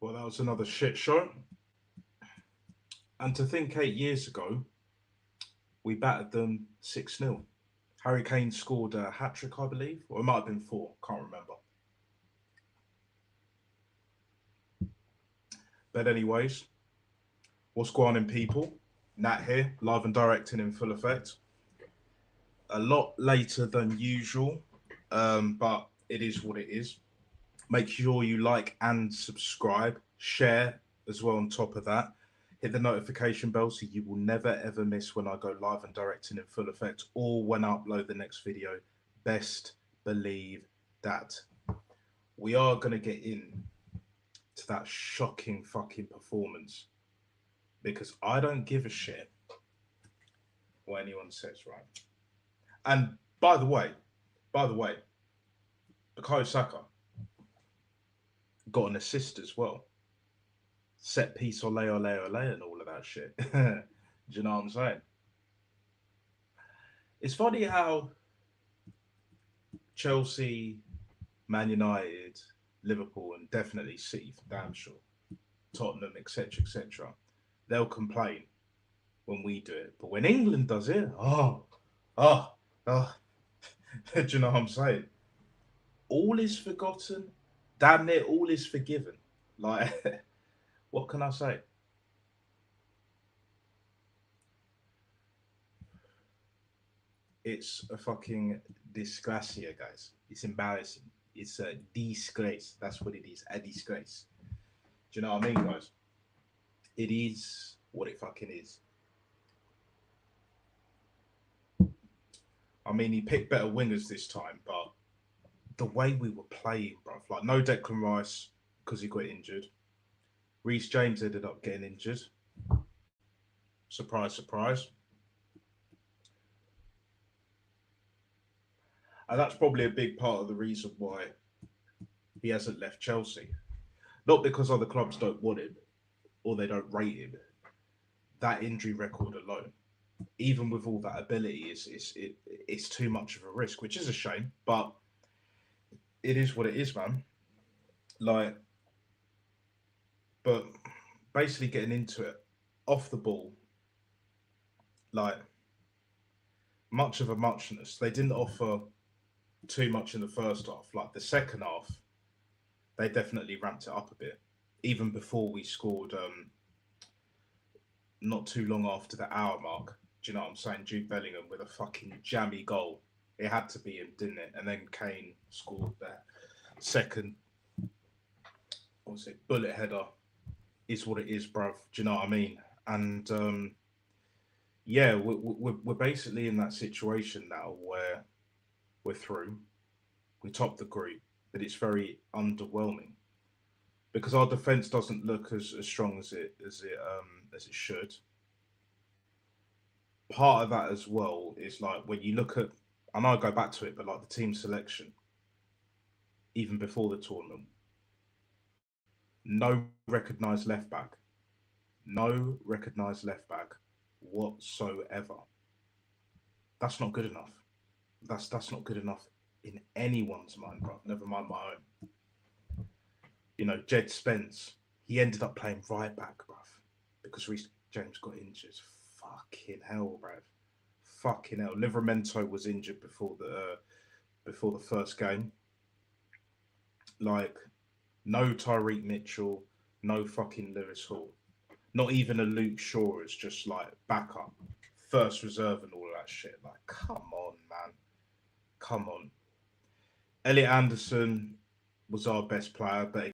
Well, that was another shit show. And to think 8 years ago, we battered them 6-0. Harry Kane scored a hat trick, I believe, or it might have been four, can't remember. But, anyways, what's going on, people? Nat here, live and directing in full effect. A lot later than usual, but it is what it is. Make sure you like and subscribe, share as well on top of that. Hit the notification bell so you will never ever miss when I go live and directing in full effect or when I upload the next video. Best believe that. We are going to get in to that shocking fucking performance because I don't give a shit what anyone says, right? And by the way, Bukayo Saka got an assist as well. Set piece, ole, ole, ole, and all of that shit. Do you know what I'm saying? It's funny how Chelsea, Man United, Liverpool, and definitely City for damn sure, Tottenham, etc., etc., they'll complain when we do it. But when England does it, oh, oh, do you know what I'm saying? All is forgotten. Damn near all is forgiven. Like, what can I say? It's a fucking disgrace here, guys. It's embarrassing. It's a disgrace. That's what it is. A disgrace. Do you know what I mean, guys? It is what it fucking is. I mean, he picked better wingers this time, but the way we were playing, bruv, like no Declan Rice because he got injured. Reece James ended up getting injured. Surprise, surprise. And that's probably a big part of the reason why he hasn't left Chelsea. Not because other clubs don't want him or they don't rate him. That injury record alone, even with all that ability, it's too much of a risk, which is a shame. But it is what it is, man. Like, but basically getting into it off the ball, like much of a muchness. They didn't offer too much in the first half. Like the second half, they definitely ramped it up a bit. Even before we scored, not too long after the hour mark. Do you know what I'm saying? Jude Bellingham with a fucking jammy goal. It had to be him, didn't it? And then Kane scored that second, what was it, bullet header. Is what it is, bruv. Do you know what I mean? And yeah, we're basically in that situation now where we're through. We topped the group, but it's very underwhelming because our defense doesn't look as strong as it should. Part of that as well is like when you look at, I know I go back to it, but like the team selection, even before the tournament, no recognised left back, no recognised left back whatsoever. That's not good enough. That's not good enough in anyone's mind, bro. Never mind my own. You know, Jed Spence, he ended up playing right back, bruv, because Reece James got injured. Fucking hell, bruv. Fucking hell. Livramento was injured before the first game. Like, no Tyreek Mitchell, no fucking Lewis Hall. Not even a Luke Shaw is just like backup, first reserve, and all of that shit. Like, come on, man. Come on. Elliot Anderson was our best player, but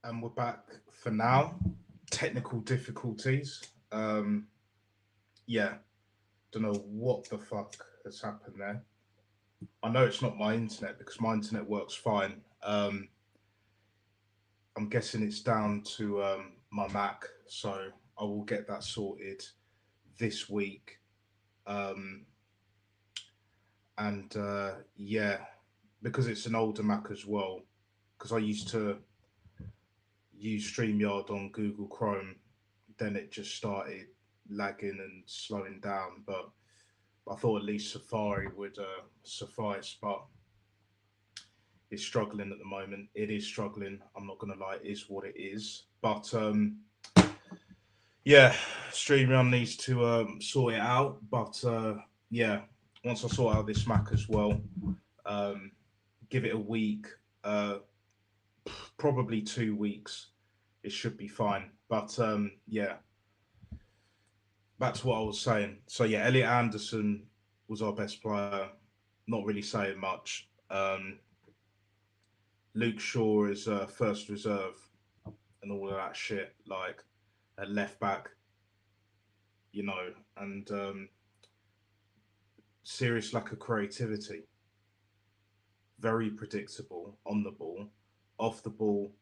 And we're back for now. Technical difficulties. Yeah, don't know what the fuck has happened there. I know it's not my internet because my internet works fine. I'm guessing it's down to my Mac, so I will get that sorted this week. Um, and yeah, because it's an older Mac as well. Because I used to use StreamYard on Google Chrome, then it just started lagging and slowing down. But I thought at least Safari would suffice, but it's struggling at the moment. It is struggling. I'm not gonna lie, it is what it is. But yeah, StreamYard needs to sort it out. But yeah, once I sort out this Mac as well, um, give it a week, uh, probably 2 weeks, it should be fine. But yeah, back to what I was saying. So yeah, Elliot Anderson was our best player. Not really saying much. Luke Shaw is first reserve and all of that shit, like at left back, and serious lack of creativity. Very predictable on the ball, off the ball.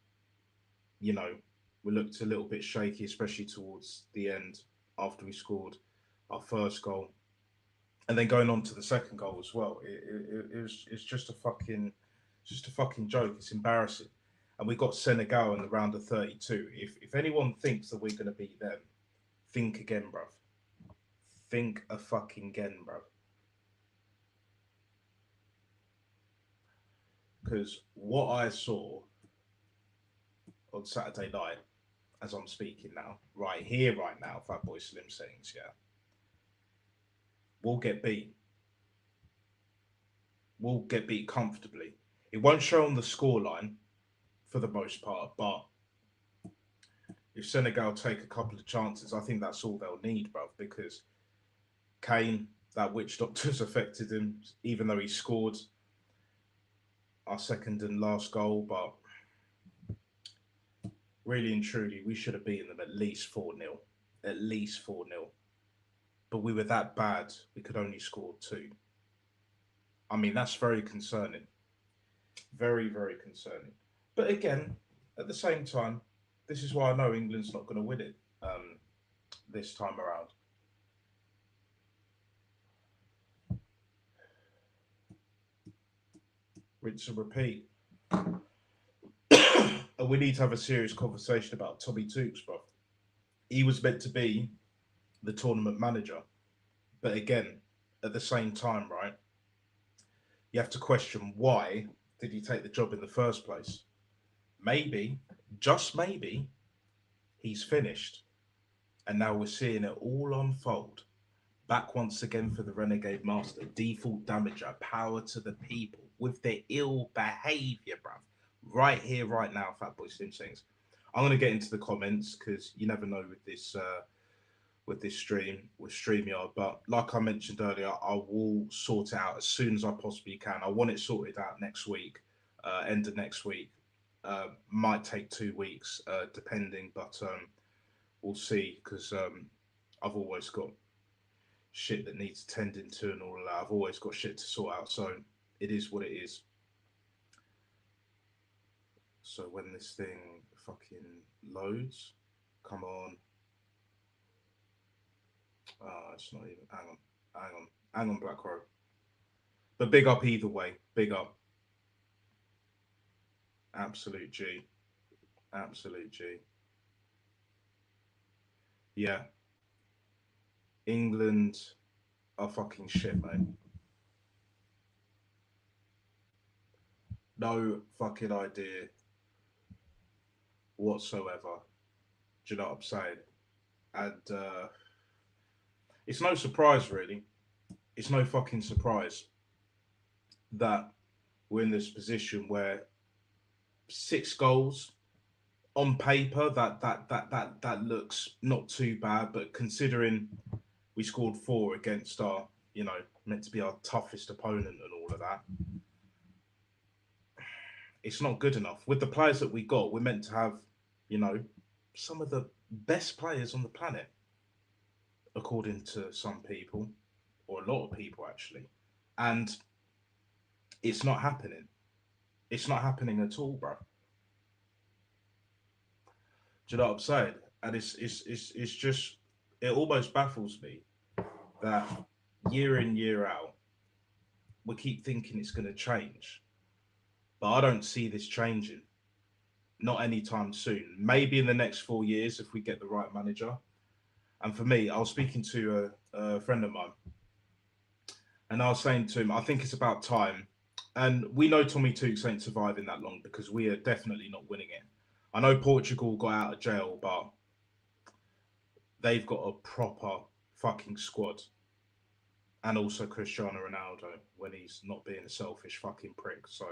You know, we looked a little bit shaky, especially towards the end after we scored our first goal, and then going on to the second goal as well. It's just a fucking joke. It's embarrassing. And we got Senegal in the round of 32. If anyone thinks that we're gonna beat them, think again, bruv. Think a fucking again, bruv. Because what I saw on Saturday night, as I'm speaking now, right here, right now, Fatboy Slim sayings, yeah, we'll get beat. We'll get beat comfortably. It won't show on the scoreline for the most part, but if Senegal take a couple of chances, I think that's all they'll need, bruv, because Kane, that witch doctor's affected him, even though he scored our second and last goal. But really and truly, we should have beaten them at least 4-0. At least 4-0. But we were that bad, we could only score two. I mean, that's very concerning. Very, very concerning. But again, at the same time, this is why I know England's not going to win it this time around. Rinse and repeat. And we need to have a serious conversation about Tommy Toops, bro. He was meant to be the tournament manager. But again, at the same time, right, you have to question why did he take the job in the first place? Maybe, just maybe, he's finished. And now we're seeing it all unfold. Back once again for the Renegade Master. Default damager, power to the people with their ill behavior, bruv. Right here, right now, Fatboy Slim Sings. I'm gonna get into the comments because you never know with this stream with StreamYard. But like I mentioned earlier, I will sort it out as soon as I possibly can. I want it sorted out next week, end of next week. Might take 2 weeks, depending, but we'll see because I've always got shit that needs tending to and all of that. I've always got shit to sort out, so it is what it is. So when this thing fucking loads, come on. It's not even. Hang on, Black Crow. But big up either way. Big up. Absolute G. Absolute G. Yeah. England are fucking shit, mate. No fucking idea whatsoever. Do you know what I'm saying? And it's no surprise, really. It's no fucking surprise that we're in this position where 6 goals on paper that looks not too bad, but considering we scored 4 against our, meant to be our toughest opponent and all of that, it's not good enough. With the players that we got, we're meant to have You know, some of the best players on the planet, according to some people, or a lot of people actually. And it's not happening. It's not happening at all, bro. Do you know what I'm saying? And it's just it almost baffles me that year in year out we keep thinking it's going to change, but I don't see this changing. Not anytime soon. Maybe in the next 4 years if we get the right manager. And for me, I was speaking to a friend of mine, and I was saying to him, I think it's about time. And we know Tommy Tukes ain't surviving that long because we are definitely not winning it. I know Portugal got out of jail, but they've got a proper fucking squad. And also Cristiano Ronaldo when he's not being a selfish fucking prick. So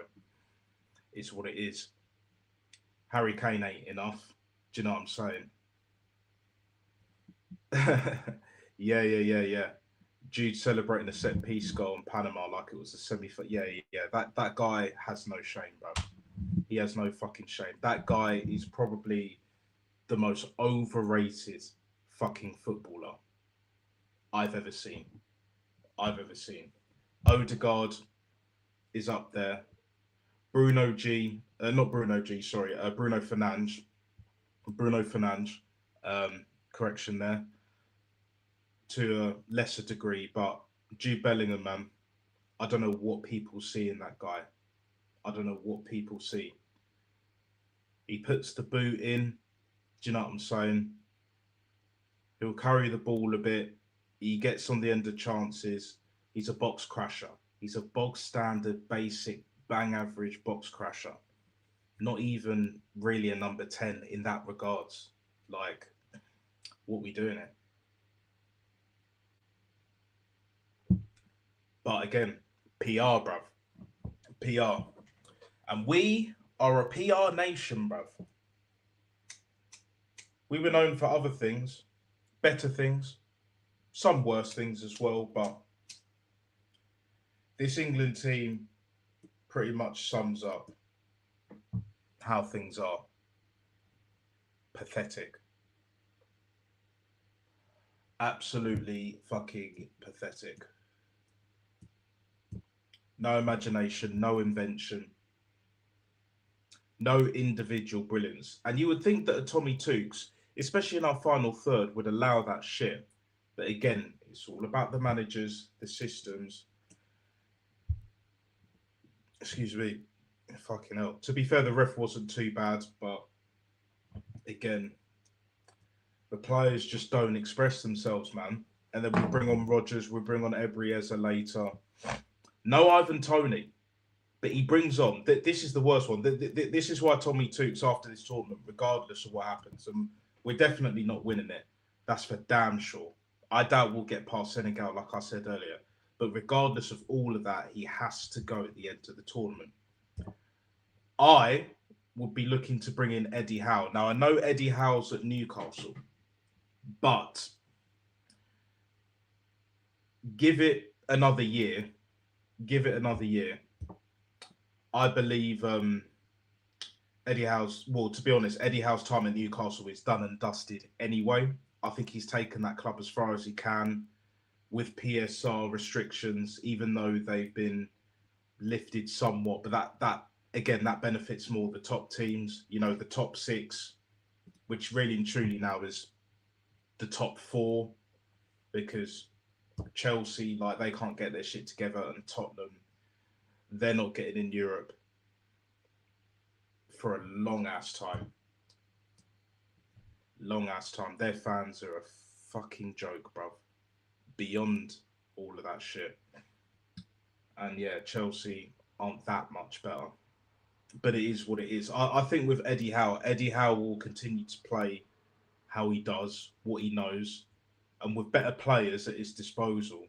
it's what it is. Harry Kane ain't enough. Do you know what I'm saying? Yeah. Jude celebrating a set piece goal in Panama like it was a semi. Yeah. That guy has no shame, bro. He has no fucking shame. That guy is probably the most overrated fucking footballer I've ever seen. I've ever seen. Odegaard is up there. Bruno G, not Bruno G, sorry, Bruno Fernandes. Bruno Fernandes, correction there, to a lesser degree, but Jude Bellingham, man, I don't know what people see in that guy. I don't know what people see. He puts the boot in. Do you know what I'm saying? He'll carry the ball a bit. He gets on the end of chances. He's a box crasher. He's a bog standard, basic, bang average box crasher. Not even really a number 10 in that regards. Like, what we doing it? But again, PR, bruv. PR. And we are a PR nation, bruv. We were known for other things, better things, some worse things as well, but this England team pretty much sums up how things are. Pathetic. Absolutely fucking pathetic. No imagination, no invention, no individual brilliance. And you would think that a Tommy Tukes, especially in our final third, would allow that shit. But again, it's all about the managers, the systems. Excuse me. Fucking hell. To be fair, the ref wasn't too bad, but again, the players just don't express themselves, man. And then we bring on Rogers, we bring on Ebrieza later. No Ivan Tony, but he brings on. This is the worst one. This is why Tommy Tukes after this tournament, regardless of what happens, and we're definitely not winning it. That's for damn sure. I doubt we'll get past Senegal, like I said earlier. But regardless of all of that, he has to go at the end of the tournament. I would be looking to bring in Eddie Howe. Now, I know Eddie Howe's at Newcastle, but give it another year. Give it another year. I believe Eddie Howe's, well, to be honest, Eddie Howe's time at Newcastle is done and dusted anyway. I think he's taken that club as far as he can with PSR restrictions, even though they've been lifted somewhat. But that again, that benefits more the top teams, you know, the top six, which really and truly now is the top four, because Chelsea, like, they can't get their shit together, and Tottenham, they're not getting in Europe for a long ass time. Long ass time. Their fans are a fucking joke, bro. Beyond all of that shit. And yeah, Chelsea aren't that much better. But it is what it is. I think with Eddie Howe will continue to play how he does, what he knows, and with better players at his disposal,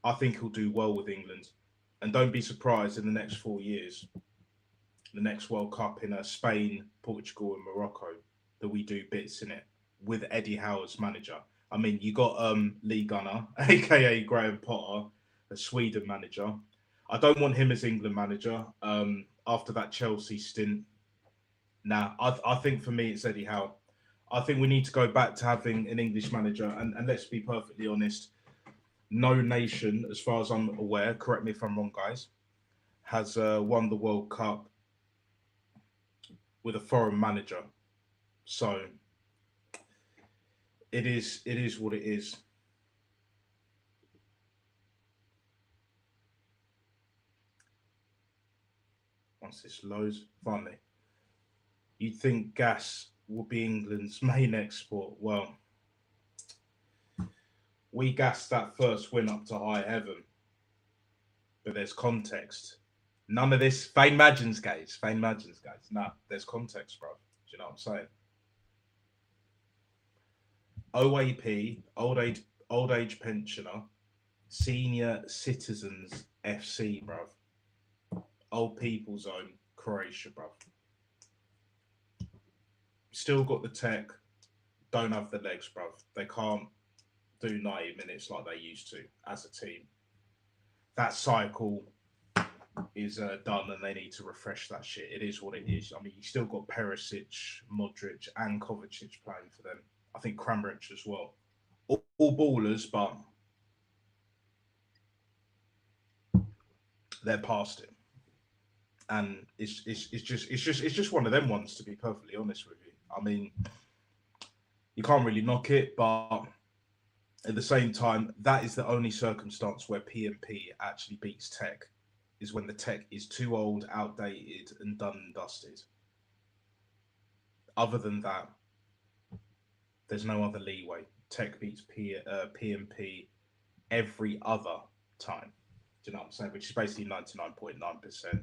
I think he'll do well with England. And don't be surprised in the next 4 years, the next World Cup in Spain, Portugal, and Morocco, that we do bits in it with Eddie Howe as manager. I mean, you got Lee Gunner, aka Graham Potter, a Sweden manager. I don't want him as England manager. After that Chelsea stint, Nah, I think for me it's Eddie Howe. I think we need to go back to having an English manager, and let's be perfectly honest. No nation, as far as I'm aware, correct me if I'm wrong, guys, has won the World Cup with a foreign manager. So it is what it is. Once this loads, finally, you'd think gas will be England's main export. Well, we gassed that first win up to high heaven, but there's context. None of this Fane Magins guys. Fane Magins guys. Nah, there's context, bro. Do you know what I'm saying? OAP, old age pensioner, senior citizens FC, bruv. Old people zone, Croatia, bruv. Still got the tech, don't have the legs, bruv. They can't do 90 minutes like they used to as a team. That cycle is done and they need to refresh that shit. It is what it is. I mean, you still got Perisic, Modric, and Kovacic playing for them. I think Kramaric as well. All ballers, but they're past it. And it's just one of them ones, to be perfectly honest with you. I mean, you can't really knock it, but at the same time, that is the only circumstance where PMP actually beats tech, is when the tech is too old, outdated, and done and dusted. Other than that, there's no other leeway. Tech beats PMP every other time. Do you know what I'm saying? Which is basically 99.9%.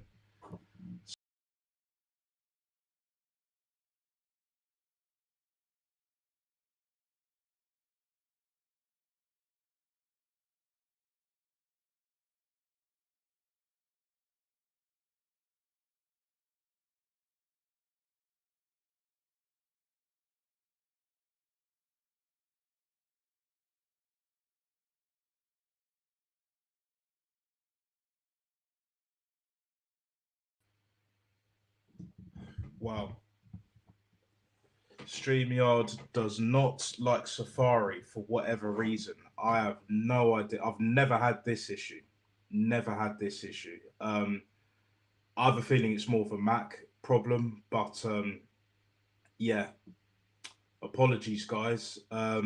Wow. StreamYard does not like Safari for whatever reason. I have no idea. I've never had this issue. Never had this issue. I have a feeling it's more of a Mac problem, but yeah, apologies, guys. I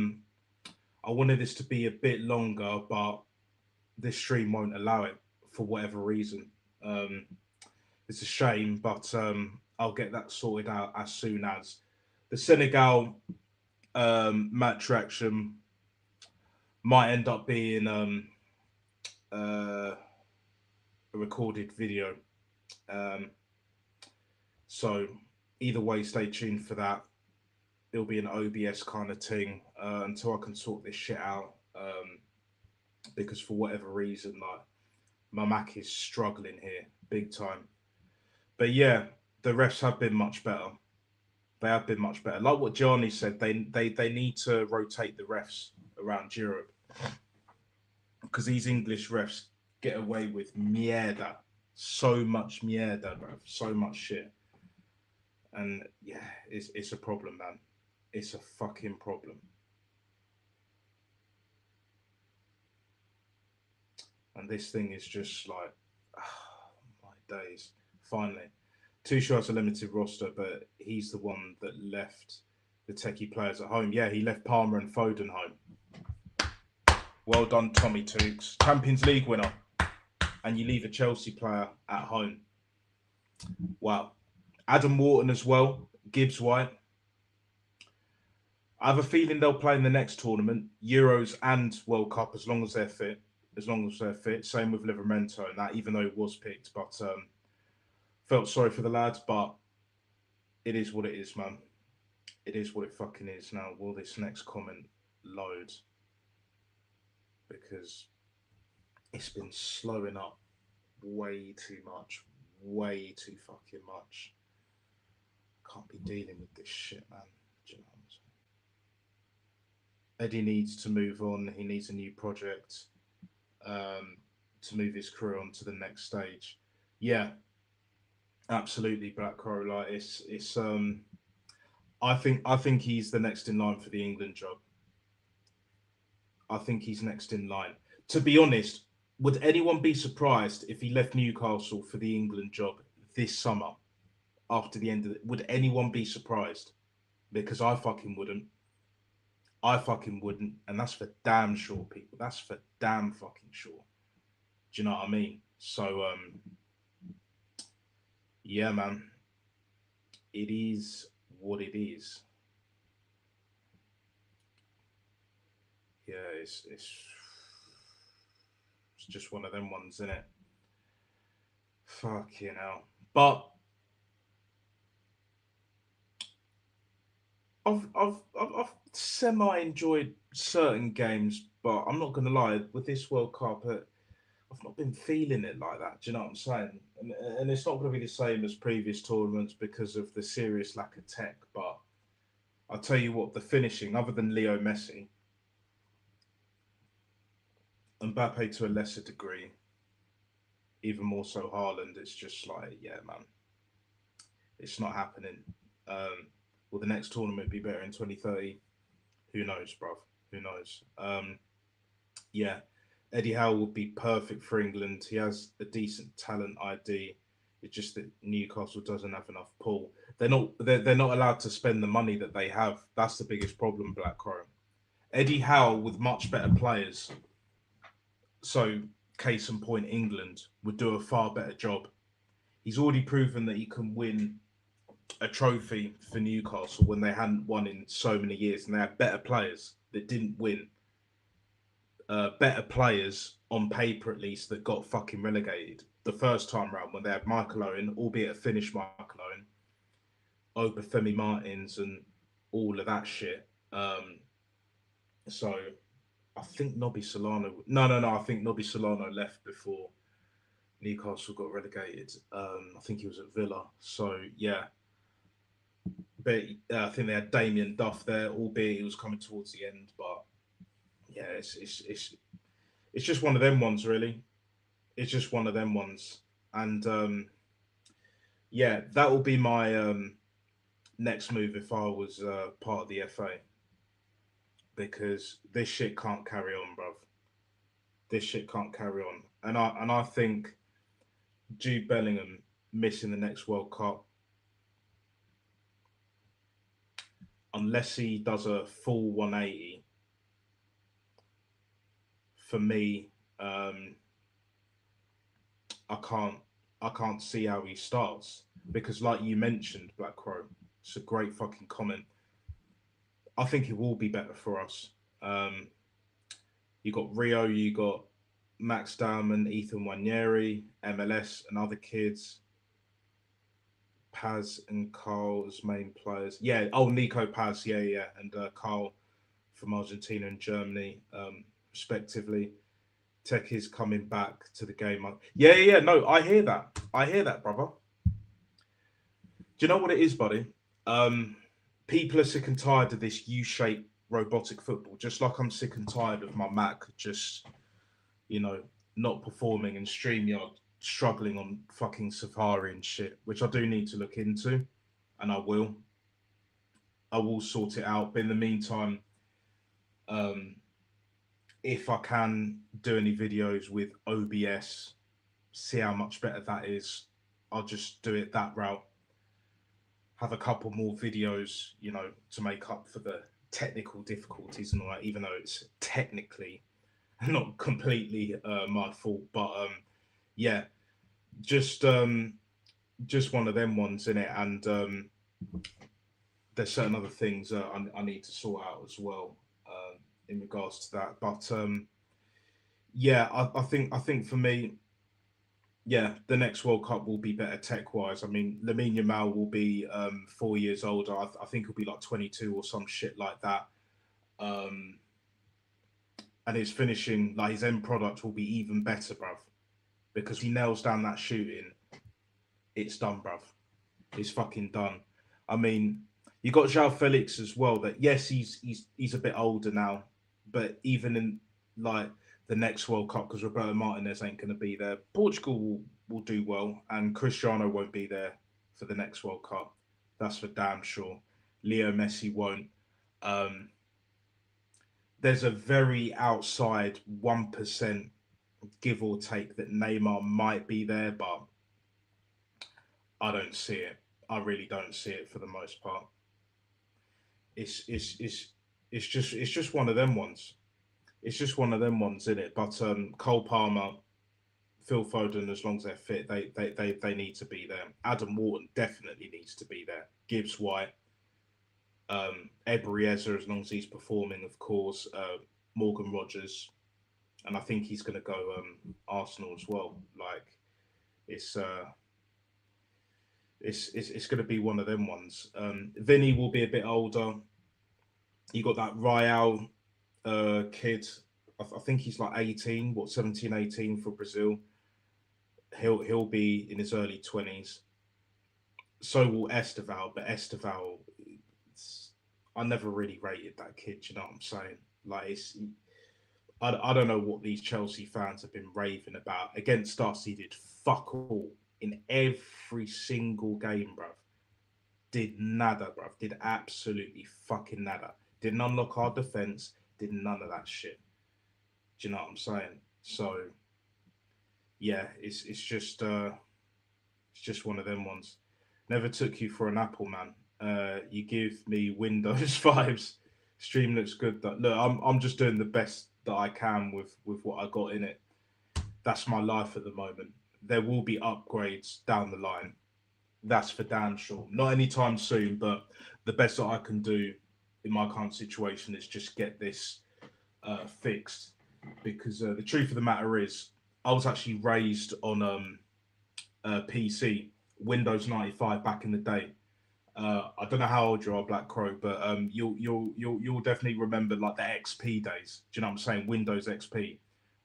wanted this to be a bit longer, but this stream won't allow it for whatever reason. Um, it's a shame, but I'll get that sorted out as soon as the Senegal match reaction might end up being a recorded video. Um, so either way, stay tuned for that. It'll be an OBS kind of thing until I can sort this shit out. Because for whatever reason, like my Mac is struggling here big time. But yeah, the refs have been much better. They have been much better. Like what Johnny said, they need to rotate the refs around Europe because these English refs get away with mierda, so much mierda, bro, so much shit, and yeah, it's a problem, man. It's a fucking problem. And this thing is just like, oh, my days. Finally, Tuchel has a limited roster, but he's the one that left the techie players at home. Yeah, he left Palmer and Foden home. Well done, Tommy Tukes. Champions League winner. And you leave a Chelsea player at home. Wow. Adam Wharton as well. Gibbs White. I have a feeling they'll play in the next tournament, Euros and World Cup, as long as they're fit. As long as they're fit. Same with Livermento and that, even though it was picked. But felt sorry for the lads, but it is what it is, man. It is what it fucking is. Now, will this next comment load? Because it's been slowing up way too much. Way too fucking much. Can't be dealing with this shit, man. Do you know what I'm saying? Eddie needs to move on. He needs a new project um, to move his career on to the next stage. Yeah, Absolutely, Black Crow. Like it's. I think he's the next in line for the England job. I think he's next in line. To be honest, would anyone be surprised if he left Newcastle for the England job this summer after the end of it? Would anyone be surprised? Because I fucking wouldn't. I fucking wouldn't, and that's for damn sure, people. That's for damn fucking sure. Do you know what I mean? So, yeah, man, it is what it is. Yeah, it's just one of them ones, isn't it? Fucking hell. But I've semi enjoyed certain games, but I'm not gonna lie. With this World Cup, I've not been feeling it like that. Do you know what I'm saying? And it's not going to be the same as previous tournaments because of the serious lack of tech. But I'll tell you what, the finishing, other than Leo Messi, Mbappe to a lesser degree, even more so Haaland, it's just like, yeah, man, it's not happening. Will the next tournament be better in 2030? Who knows, bruv? Who knows? Yeah, Eddie Howe would be perfect for England. He has a decent talent ID. It's just that Newcastle doesn't have enough pull. They're not allowed to spend the money that they have. That's the biggest problem, Black Crow. Eddie Howe with much better players. So case in point, England would do a far better job. He's already proven that he can win a trophy for Newcastle when they hadn't won in so many years, and they had better players that didn't win, better players on paper at least that got fucking relegated the first time round when they had Michael Owen, albeit a Finnish Michael Owen, Obafemi Martins, and all of that shit. So I think Nobby Solano. No. I think Nobby Solano left before Newcastle got relegated. I think he was at Villa. So yeah, but I think they had Damien Duff there, albeit he was coming towards the end. But yeah, it's just one of them ones, really. It's just one of them ones, and yeah, that will be my next move if I was part of the FA because this shit can't carry on, bruv. This shit can't carry on, and I think Jude Bellingham missing the next World Cup unless he does a full 180. For me, um, I can't I can't see how he starts because, like you mentioned, Black Crow, it's a great fucking comment. I think it will be better for us. Um, you got Rio, you got Max Diamond, Ethan Wanyeri, MLS, and other kids. Paz and Carl as main players. Yeah. Oh, Nico Paz. Yeah, yeah, and Carl from Argentina and Germany, respectively. Tech is coming back to the game. Yeah, yeah, yeah. No, I hear that. I hear that, brother. Do you know what it is, buddy? Um, People are sick and tired of this U-shaped robotic football, just like I'm sick and tired of my Mac just, you know, not performing and StreamYard struggling on fucking Safari and shit, which I do need to look into, and I will. I will sort it out. But in the meantime, um, if I can do any videos with OBS, see how much better that is, I'll just do it that route. Have a couple more videos, to make up for the technical difficulties and all that, even though it's technically not completely my fault. But yeah, just um, just one of them ones in it, and there's certain other things I need to sort out as well in regards to that. But yeah, I think for me, yeah, the next World Cup will be better tech wise. I mean, Lamine Yamal will be 4 years older. I think he'll be like 22 or some shit like that. Um, and his finishing, like his end product, will be even better, bruv. Because he nails down that shooting, it's done, bruv. It's fucking done. I mean, you got João Felix as well. That yes, he's a bit older now, but even in like the next World Cup, because Roberto Martinez ain't going to be there. Portugal will will do well, and Cristiano won't be there for the next World Cup. That's for damn sure. Leo Messi won't. Um, there's a very outside 1% give or take that Neymar might be there, but I don't see it. I really don't see it for the most part. It's it's it's it's just one of them ones. It's just one of them ones, isn't it? But Cole Palmer, Phil Foden, as long as they're fit, they need to be there. Adam Wharton definitely needs to be there. Gibbs White, Eberezer, as long as he's performing, of course. Morgan Rogers, and I think he's going to go Arsenal as well. Like it's uh, it's going to be one of them ones. Vinny will be a bit older. You got that Real kid. I think he's like 18, what 17, 18 for Brazil. He'll be in his early 20s. So will Esteval, but Esteval, I never really rated that kid. You know what I'm saying? Like I don't know what these Chelsea fans have been raving about. Against us, he did fuck all in every single game, bruv. Did nada, bruv. Did absolutely fucking nada. Didn't unlock our defense. Did none of that shit. Do you know what I'm saying? So yeah, it's just one of them ones. Never took you for an apple, man. You give me Windows vibes. Stream looks good. Look, I'm just doing the best that I can with what I got in it. That's my life at the moment. There will be upgrades down the line. That's for damn sure. Not anytime soon, but the best that I can do in my current situation is just get this fixed. Because the truth of the matter is, I was actually raised on PC, Windows 95 back in the day. I don't know how old you are, Black Crow, but you'll definitely remember like the XP days. Do you know what I'm saying? Windows XP.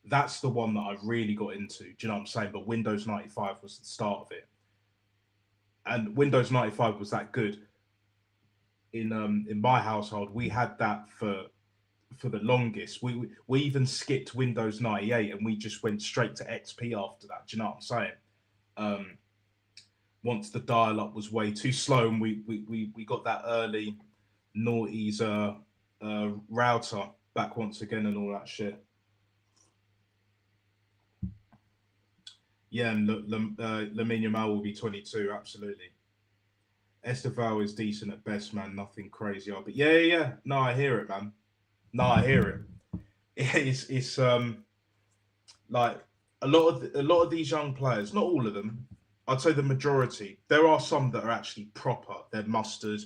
That's the one that I really got into. Do you know what I'm saying? But Windows 95 was the start of it, and Windows 95 was that good. In my household, we had that for the longest. We even skipped Windows 98 and we just went straight to XP after that. Do you know what I'm saying? Um, Once the dial up was way too slow and we got that early noughties router back once again and all that shit. Yeah, and Lamine Yamal will be 22, absolutely. Esteval is decent at best, man. Nothing crazy. But yeah. No, I hear it, man. No, I hear it. It's like a lot of these young players, not all of them, I'd say the majority. There are some that are actually proper. They're mustard.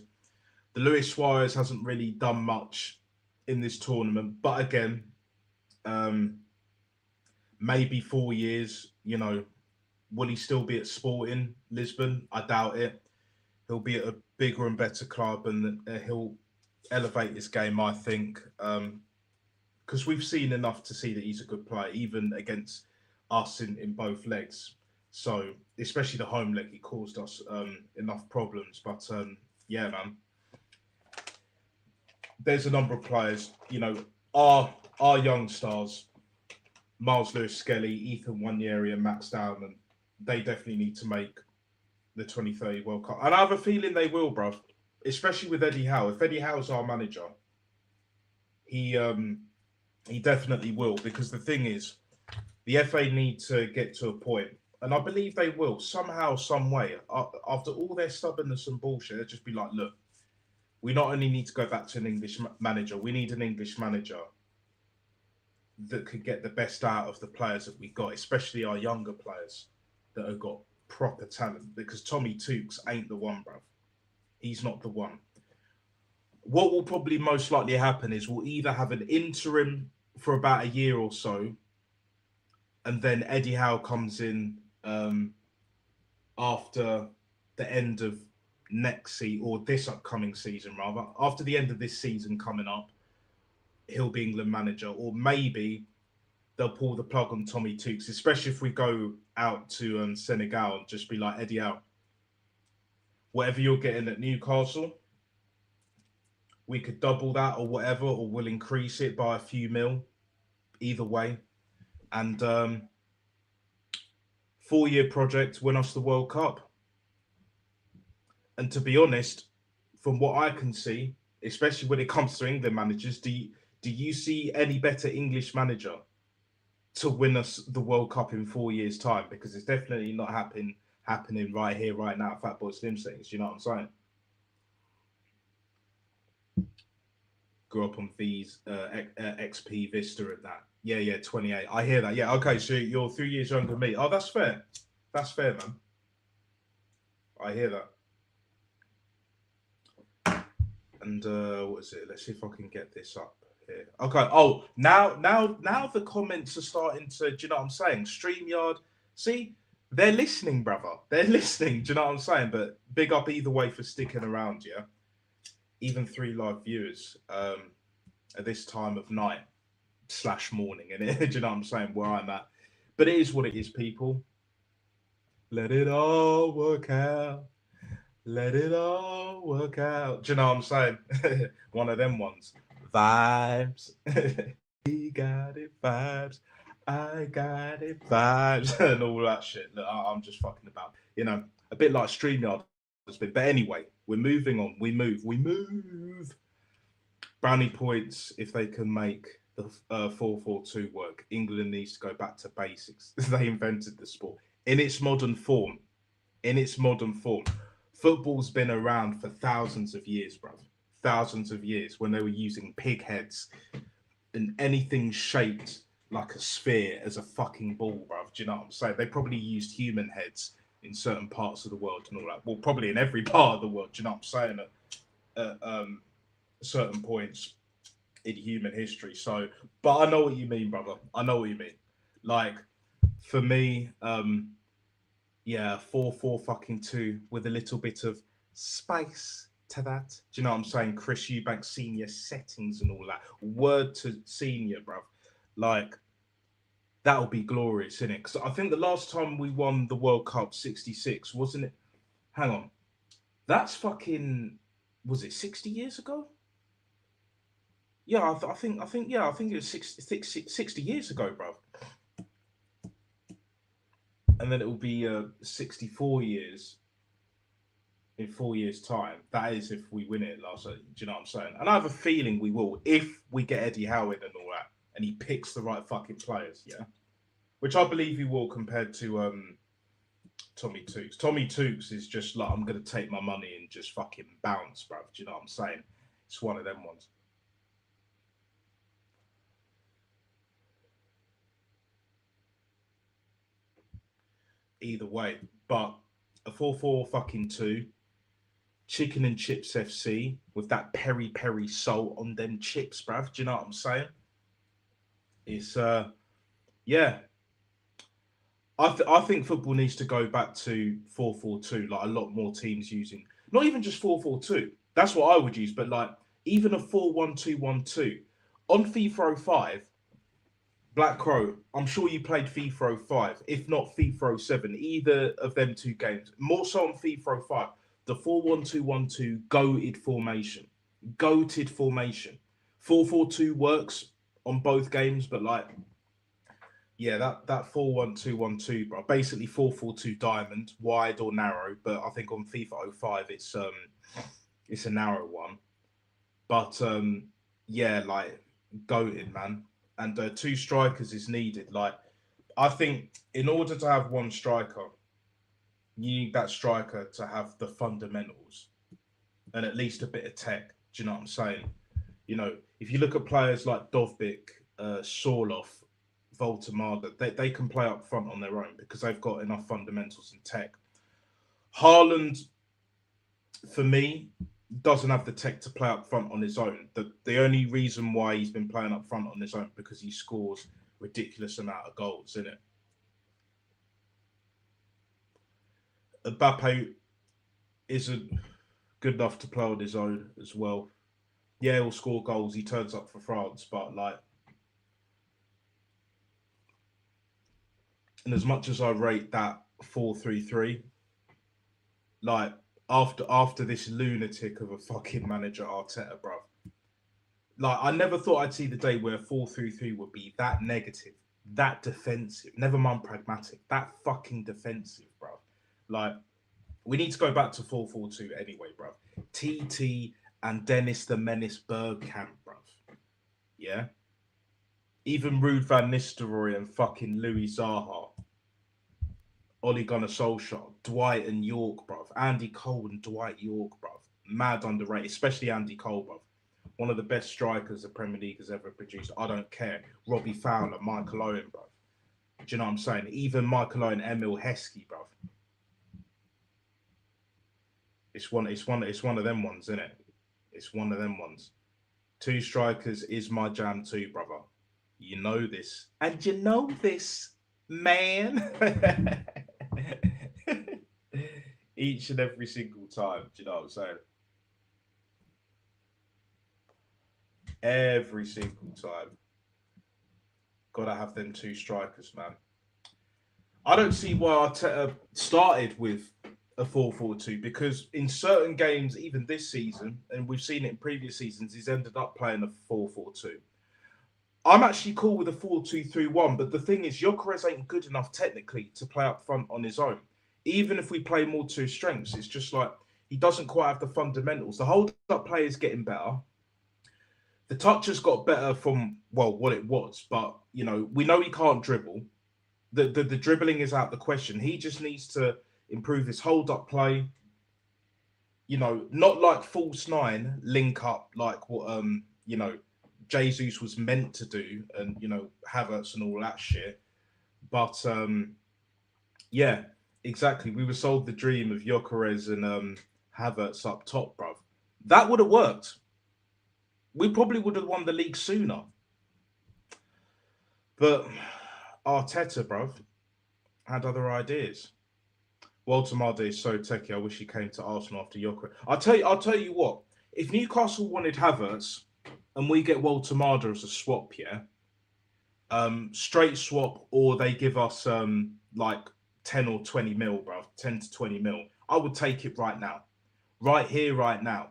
The Luis Suarez hasn't really done much in this tournament, but again, um, maybe 4 years. You know, will he still be at Sporting Lisbon? I doubt it. He'll be at a bigger and better club, and he'll elevate his game. I think. Because we've seen enough to see that he's a good player, even against us in both legs. So, especially the home leg, he caused us enough problems. But yeah, man, there's a number of players, you know, our young stars, Miles Lewis Skelly, Ethan Wanyeri, and Max Dowman, they definitely need to make the 2030 World Cup. And I have a feeling they will, bruv, especially with Eddie Howe. If Eddie Howe's our manager, he he definitely will, because the thing is, the FA need to get to a point, and I believe they will somehow, some way. After all their stubbornness and bullshit, they'll just be like, "Look, we not only need to go back to an English manager, we need an English manager that could get the best out of the players that we got, especially our younger players that have got proper talent. Because Tommy Tukes ain't the one, bruv. He's not the one. What will probably most likely happen is we'll either have an interim for about a year or so, and then Eddie Howe comes in after the end of next season, or this upcoming season rather, after the end of this season coming up, he'll be England manager, or maybe they'll pull the plug on Tommy Tukes, especially if we go out to Senegal and just be like, Eddie Howe, whatever you're getting at Newcastle, we could double that or whatever, or we'll increase it by a few mil, either way. And 4-year project, win us the World Cup. And to be honest, from what I can see, especially when it comes to England managers, do you see any better English manager to win us the World Cup in 4 years' time? Because it's definitely not happening right here, right now. Fatboy Slim things, you know what I'm saying? Grew up on V's XP Vista and that. Yeah, 28. I hear that. Yeah, okay. So you're 3 years younger than me. Oh, that's fair. That's fair, man. I hear that. And what is it? Let's see if I can get this up here. Okay. Oh, now the comments are starting to. Do you know what I'm saying? StreamYard. See, they're listening, brother. They're listening. Do you know what I'm saying? But big up either way for sticking around. Yeah. Even 3 live viewers at this time of night / morning, and do you know what I'm saying? Where I'm at. But it is what it is, people. Let it all work out. Let it all work out. Do you know what I'm saying? One of them ones. Vibes. He got it, vibes. I got it, vibes. And all that shit. Look, I'm just fucking about. You know, a bit like StreamYard has been. But anyway, we're moving on. We move. Brownie points if they can make the 4-4-2 work. England needs to go back to basics. They invented the sport in its modern form. Football's been around for thousands of years, bro. Thousands of years when they were using pig heads and anything shaped like a sphere as a fucking ball, bro. Do you know what I'm saying? They probably used human heads in certain parts of the world and all that. Well, probably in every part of the world. Do you know what I'm saying? At certain points in human history. So, but I know what you mean, brother. I know what you mean. Like, for me, 4-4-2 with a little bit of spice to that. Do you know what I'm saying? Chris Eubank senior settings and all that. Word to senior, bruv. Like, that'll be glorious, isn't it? Because I think the last time we won the World Cup, 66, wasn't it? Hang on. That's fucking, was it 60 years ago? Yeah, I think it was 60 years ago, bruv. And then it will be 64 years in 4 years' time. That is if we win it last. Do you know what I'm saying? And I have a feeling we will if we get Eddie Howard and all that, and he picks the right fucking players. Yeah, which I believe he will compared to Tommy Tooks. Tommy Tooks is just like, I'm gonna take my money and just fucking bounce, bruv. Do you know what I'm saying? It's one of them ones. Either way, but a 4-4-2 chicken and chips FC with that peri peri salt on them chips, bruv. Do you know what I'm saying? It's yeah. I think football needs to go back to 4-4-2, like a lot more teams using, not even just 4-4-2. That's what I would use, but like even a 4-1-2-1-2 on FIFA 05. Black Crow, I'm sure you played FIFA 05, if not FIFA 07, either of them 2 games. More so on FIFA 05, the 4-1-2-1-2 goated formation. Goated formation. 4-4-2 works on both games, but like, yeah, that 4-1-2-1-2, bro. Basically 4-4-2 diamond, wide or narrow, but I think on FIFA 05 it's a narrow one. But yeah, like goated, man. And 2 strikers is needed. Like, I think in order to have 1 striker, you need that striker to have the fundamentals and at least a bit of tech. Do you know what I'm saying? You know, if you look at players like Dovbyk, Sorloth, Voltemada, they can play up front on their own because they've got enough fundamentals and tech. Haaland, for me, doesn't have the tech to play up front on his own. The only reason why he's been playing up front on his own because he scores ridiculous amount of goals, isn't it? Mbappe isn't good enough to play on his own as well. Yeah, he'll score goals. He turns up for France, but like, and as much as I rate that 4-3-3, like after this lunatic of a fucking manager Arteta, bruv. Like, I never thought I'd see the day where 4-3-3 would be that negative. That defensive, never mind pragmatic, that fucking defensive, bro. Like, we need to go back to 4-4-2 anyway, bro. TT and Dennis the Menace Bergkamp, bro. Yeah? Even Ruud van Nistelrooy and fucking Louis Zaha, Ole Gunnar Solskjaer, Dwight and York, bruv. Andy Cole and Dwight York, bruv. Mad underrated, especially Andy Cole, bruv. One of the best strikers the Premier League has ever produced. I don't care. Robbie Fowler, Michael Owen, bruv. Do you know what I'm saying? Even Michael Owen, Emil Heskey, bruv. It's one of them ones, isn't it? It's one of them ones. Two strikers is my jam too, brother. You know this. And you know this, man. Each and every single time. Do you know what I'm saying? Every single time. Gotta have them two strikers, man. I don't see why Arteta started with a 4-4-2 because in certain games, even this season, and we've seen it in previous seasons, he's ended up playing a 4-4-2. I'm actually cool with a 4-2-3-1, but the thing is, Gyökeres ain't good enough technically to play up front on his own. Even if we play more to his strengths, it's just like he doesn't quite have the fundamentals. The hold up play is getting better. The touch has got better from, well, what it was, but you know, we know he can't dribble. The dribbling is out the question. He just needs to improve his hold up play. You know, not like false nine link up like what you know, Jesus was meant to do, and you know, Havertz and all that shit. But yeah, exactly. We were sold the dream of Gyökeres and Havertz up top, bruv. That would have worked. We probably would have won the league sooner. But Arteta, bruv, had other ideas. Walter Marde is so techie. I wish he came to Arsenal after Gyökeres. I'll tell you what. If Newcastle wanted Havertz and we get Walter Marde as a swap, yeah, straight swap, or they give us like 10 or 20 mil, bro, 10 to 20 mil. I would take it right now. Right here, right now.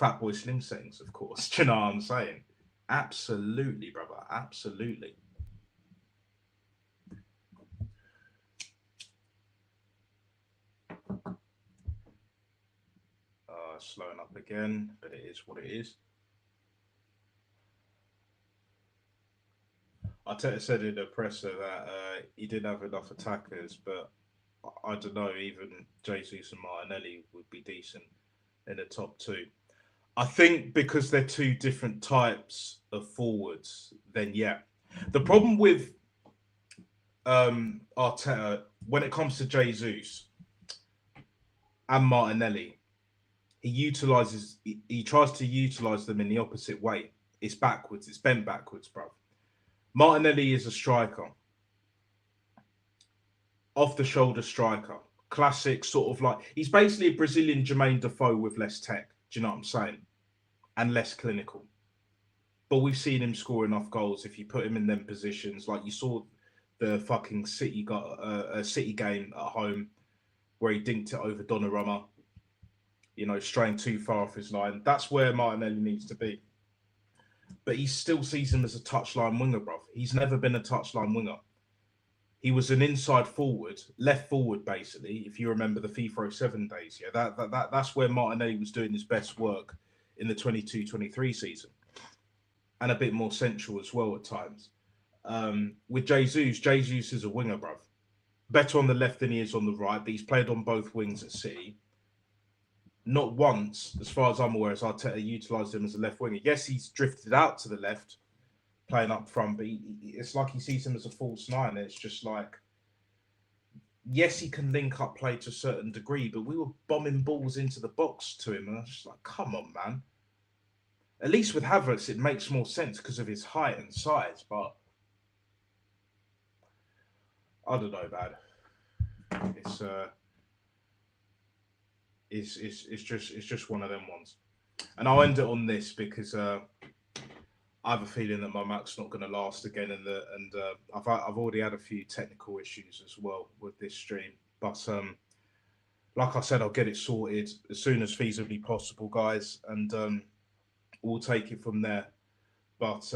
Fatboy Slim settings, of course. Do you know what I'm saying? Absolutely, brother. Absolutely. Slowing up again, but it is what it is. Arteta said in the presser that he didn't have enough attackers, but I don't know. Even Jesus and Martinelli would be decent in the top two. I think because they're two different types of forwards, then yeah. The problem with Arteta when it comes to Jesus and Martinelli, he tries to utilize them in the opposite way. It's backwards. It's bent backwards, bro. Martinelli is a striker, off the shoulder striker, classic sort of like he's basically a Brazilian Jermaine Defoe with less tech. Do you know what I'm saying? And less clinical. But we've seen him score enough goals if you put him in them positions. Like you saw the fucking City got a City game at home where he dinked it over Donnarumma. You know, straying too far off his line. That's where Martinelli needs to be. But he still sees him as a touchline winger, bro. He's never been a touchline winger. He was an inside forward, left forward, basically. If you remember the FIFA 07 days, yeah, that's where Martinelli was doing his best work in the 22-23 season, and a bit more central as well at times. With Jesus is a winger, bruv. Better on the left than he is on the right, but he's played on both wings at City. Not once, as far as I'm aware, has Arteta utilised him as a left winger. Yes, he's drifted out to the left, playing up front, but it's like he sees him as a false nine. It's just like, yes, he can link up play to a certain degree, but we were bombing balls into the box to him, and I was just like, come on, man. At least with Havertz, it makes more sense because of his height and size, but I don't know, man. It's just one of them ones. And I'll end it on this because I have a feeling that my Mac's not going to last again, I've already had a few technical issues as well with this stream. But like I said, I'll get it sorted as soon as feasibly possible, guys, and we'll take it from there. But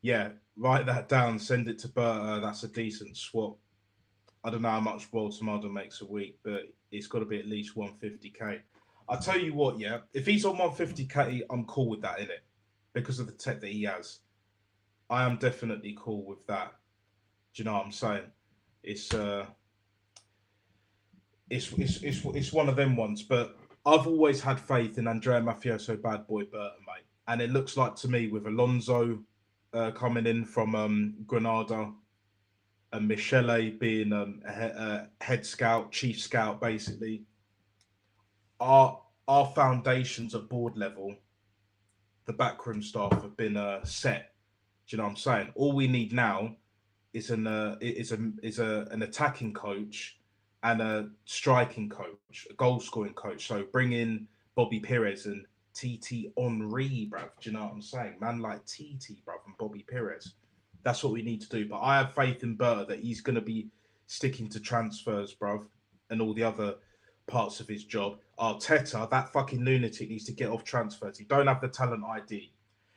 Yeah, write that down. Send it to Berta. That's a decent swap. I don't know how much Baltimore makes a week, but it's got to be at least 150k. I tell you what, yeah, if he's on 150k, I'm cool with that in it because of the tech that he has. I am definitely cool with that. Do you know what I'm saying? It's uh, it's one of them ones. But I've always had faith in Andrea Mafioso, bad boy Burton, mate. And it looks like to me with Alonso coming in from Granada and Michele being a head scout, chief scout, basically, our foundations at board level, the backroom staff have been set. Do you know what I'm saying? All we need now is an attacking coach and a striking coach, a goal scoring coach. So bring in Bobby Perez and TT Henry, bruv. Do you know what I'm saying? Man like TT, bruv, and Bobby Perez. That's what we need to do. But I have faith in Burr that he's going to be sticking to transfers, bruv, and all the other parts of his job. Arteta, that fucking lunatic, needs to get off transfers. He don't have the talent ID.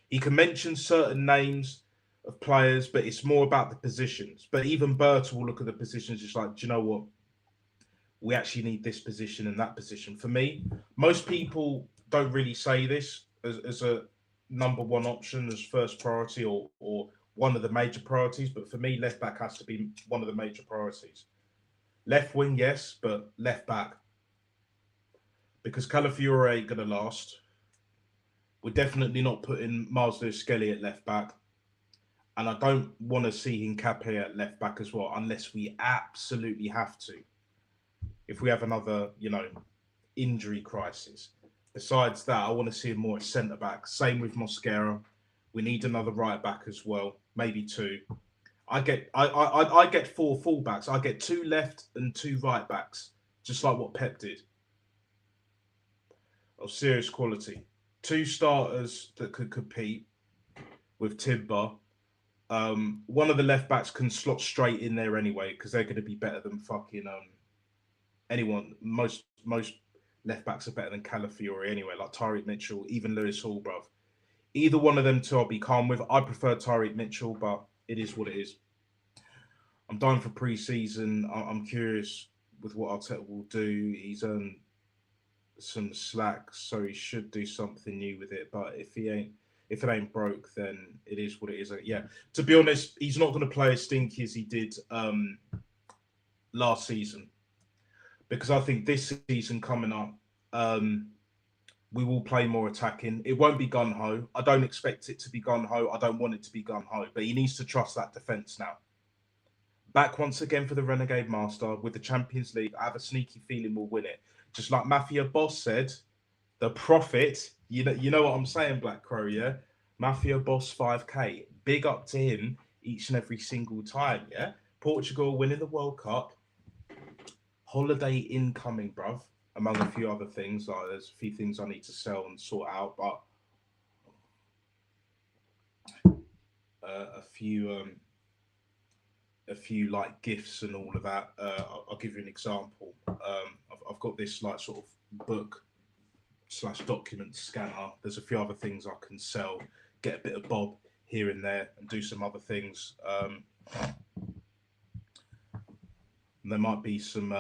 He can mention certain names of players, but it's more about the positions. But even Bert will look at the positions just like, do you know what? We actually need this position and that position. For me, most people don't really say this as a number one option, as first priority or one of the major priorities. But for me, left back has to be one of the major priorities. Left wing, yes, but left back. Because Calafiore ain't going to last. We're definitely not putting Miles Lewis Skelly at left back. And I don't want to see Hincapié at left back as well, unless we absolutely have to. If we have another, injury crisis. Besides that, I want to see him more at centre back. Same with Mosquera. We need another right back as well, maybe two. I get four fullbacks. I get two left and two right backs, just like what Pep did. Of serious quality. Two starters that could compete with Timber. One of the left backs can slot straight in there anyway because they're going to be better than fucking anyone. Most left backs are better than Calafiore anyway, like Tyreek Mitchell, even Lewis Hall, bruv. Either one of them two I'll be calm with. I prefer Tyreek Mitchell, but it is what it is. I'm dying for pre-season. I'm curious with what Arteta will do. He's earned some slack, so he should do something new with it. But if it ain't broke, then it is what it is. Yeah, to be honest, he's not going to play as stinky as he did last season, because I think this season coming up, we will play more attacking. It won't be gun ho. I don't expect it to be gun ho. I don't want it to be gun ho. But he needs to trust that defense now. Back once again for the Renegade Master with the Champions League. I have a sneaky feeling we'll win it. Just like Mafia Boss said, the Prophet. You know what I'm saying, Black Crow. Yeah, Mafia Boss 5K. Big up to him each and every single time. Yeah, Portugal winning the World Cup. Holiday incoming, bruv. Among a few other things, like there's a few things I need to sell and sort out, but a few like gifts and all of that. I'll give you an example. I've got this like sort of book slash document scanner. There's a few other things I can sell, get a bit of bob here and there, and do some other things. There might be some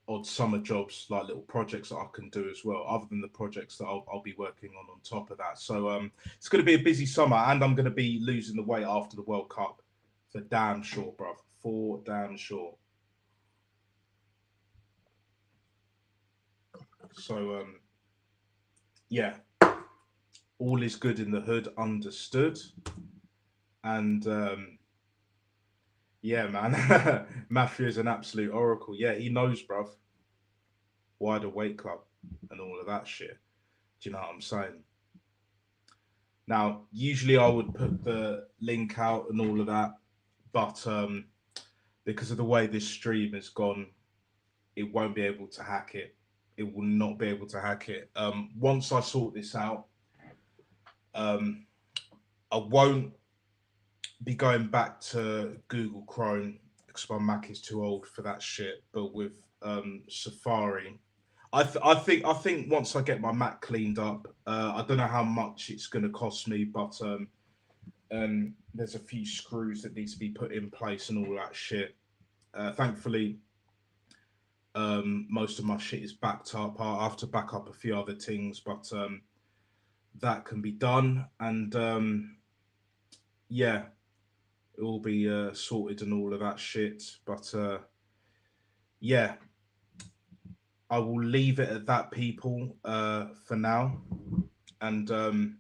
odd summer jobs, like little projects that I can do as well, other than the projects that I'll be working on top of that. So it's going to be a busy summer, and I'm going to be losing the weight after the World Cup for damn sure, bruv. For damn sure. So yeah, all is good in the hood, understood. And yeah, man, Mafia is an absolute oracle. Yeah, he knows, bruv. Wider weight club and all of that shit. Do you know what I'm saying? Now, usually I would put the link out and all of that, but because of the way this stream has gone, it won't be able to hack it. It will not be able to hack it. Once I sort this out, I won't be going back to Google Chrome because my Mac is too old for that shit. But with Safari, I think once I get my Mac cleaned up, I don't know how much it's going to cost me, but and there's a few screws that needs to be put in place and all that shit. Thankfully, most of my shit is backed up. I have to back up a few other things, but that can be done. And yeah, it will be sorted and all of that shit. But yeah, I will leave it at that, people, for now. And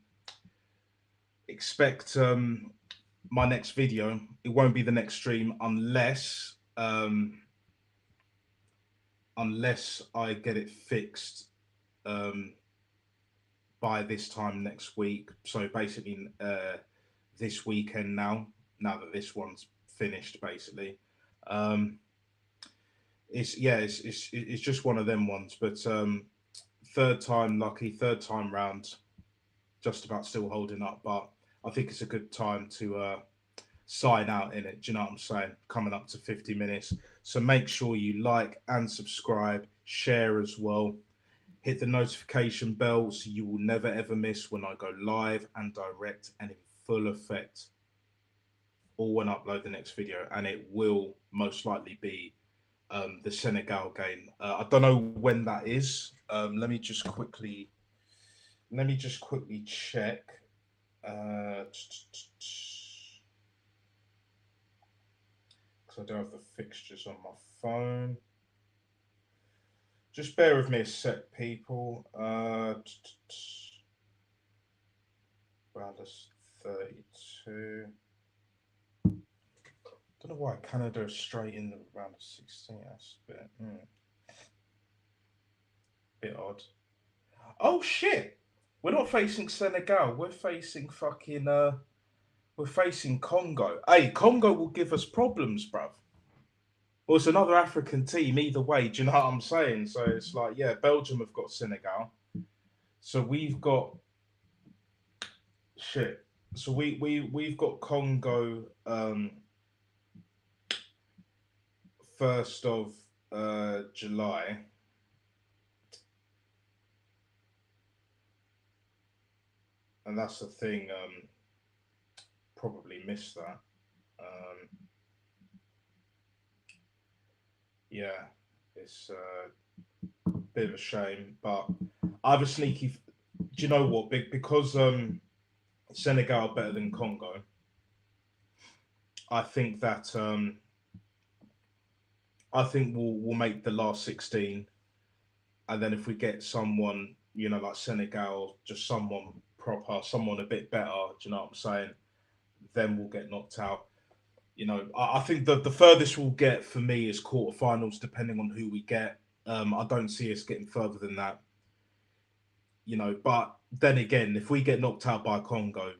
expect my next video. It won't be the next stream unless I get it fixed um, by this time next week. So basically, this weekend now. Now that this one's finished, basically, um, it's just one of them ones. But third time lucky, third time round, just about still holding up. But I think it's a good time to sign out in it. Do you know what I'm saying? Coming up to 50 minutes. So make sure you like and subscribe, share as well. Hit the notification bell so you will never ever miss when I go live and direct and in full effect, or when I upload the next video. And it will most likely be the Senegal game. I don't know when that is. Let me just quickly check. Because I don't have the fixtures on my phone. Just bear with me a sec, people. Round of 32. Don't know why Canada is straight in the round of 16. That's a bit odd. Oh shit! We're not facing Senegal. We're facing fucking we're facing Congo. Hey, Congo will give us problems, bruv. Well, it's another African team either way. Do you know what I'm saying? So it's like, yeah, Belgium have got Senegal. So we've got shit. So we've got Congo 1st of July. And that's the thing, probably missed that. Yeah, it's a bit of a shame, but I have a sneaky. Do you know what? Because Senegal are better than Congo. I think that I think we'll make the last 16, and then if we get someone, you know, like Senegal, just someone proper, someone a bit better. Do you know what I'm saying? Then we'll get knocked out. You know, I think the furthest we'll get for me is quarterfinals, depending on who we get. I don't see us getting further than that. You know, but then again, if we get knocked out by Congo,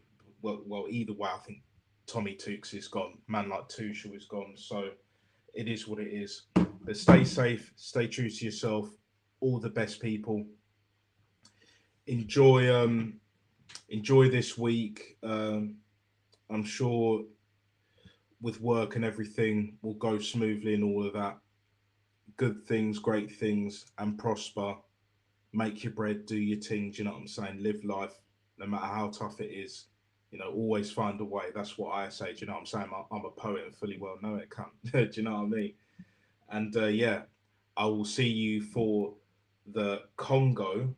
well, either way, I think Tommy Tukes is gone. Man like Tuchel is gone. So it is what it is. But stay safe, stay true to yourself. All the best, people. Enjoy enjoy this week. I'm sure with work and everything will go smoothly and all of that. Good things, great things, and prosper. Make your bread, do your thing. Do you know what I'm saying? Live life, no matter how tough it is. You know, always find a way. That's what I say. Do you know what I'm saying? I'm a poet and fully well know it. Can't. Do you know what I mean? And yeah, I will see you for the Congo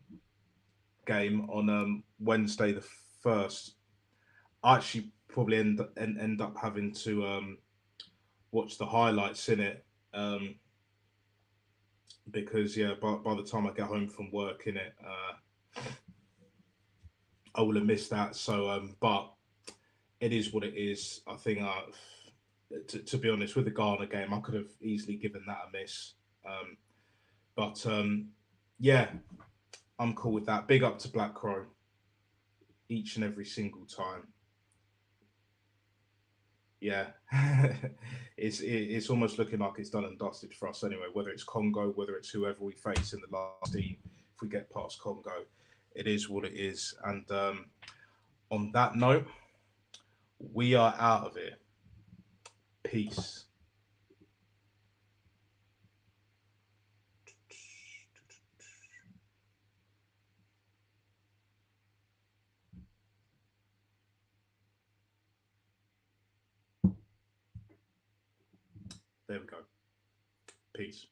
game on Wednesday the 1st. I actually probably end up having to watch the highlights in it. Because yeah, by the time I get home from work in it, I will have missed that. So, but it is what it is. I think to be honest, with the Ghana game, I could have easily given that a miss. But yeah, I'm cool with that. Big up to Black Crow each and every single time. Yeah, it's almost looking like it's done and dusted for us anyway. Whether it's Congo, whether it's whoever we face in the last team, if we get past Congo, it is what it is. And on that note, we are out of it. Peace. There we go. Peace.